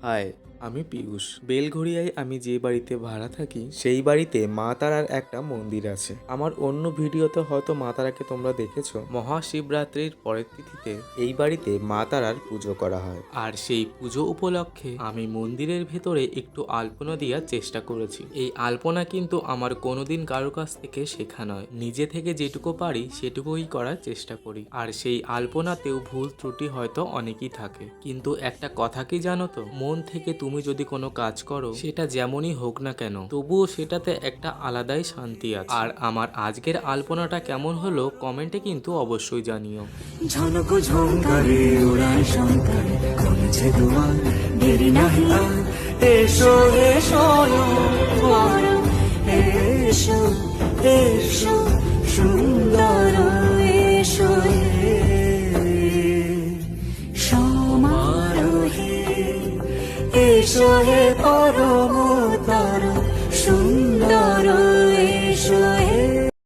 High, আমি পীয়ূষ। বেলঘড়িয়ায় আমি যে বাড়িতে ভাড়া থাকি সেই বাড়িতে মা তারার একটা মন্দির আছে। আমার অন্য ভিডিওতে হয়তো মা তারাকে তোমরা দেখেছো। মহাশিবরাত্রির পরের তিথিতে এই বাড়িতে মা তারার পুজো করা হয়, আর সেই পুজো উপলক্ষে আমি মন্দিরের ভেতরে একটু আলপনা দেওয়ার চেষ্টা করেছি। এই আলপনা কিন্তু আমার কোনোদিন কারো কাছ থেকে শেখা নয়, নিজে থেকে যেটুকু পারি সেটুকুই করার চেষ্টা করি। আর সেই আলপনাতেও ভুল ত্রুটি হয়তো অনেকই থাকে, কিন্তু একটা কথা কি জানো তো, মন থেকে তুমি যদি কোনো কাজ করো সেটা যেমনই হোক না কেন তবুও সেটাতে একটা আলাদাই শান্তি আছে। আর আমার আজকের আলপনাটা কেমন হলো কমেন্টে কিন্তু অবশ্যই জানিও। ঝনক ঝঙ্কারে উড়ায় শঙ্কারে খুলছে দুয়ার, দেরি নাহি আর, এসো এসো বর, এসো এসো সুন্দর, এসো সমারোহে, এসো হে পরমতর সুন্দর।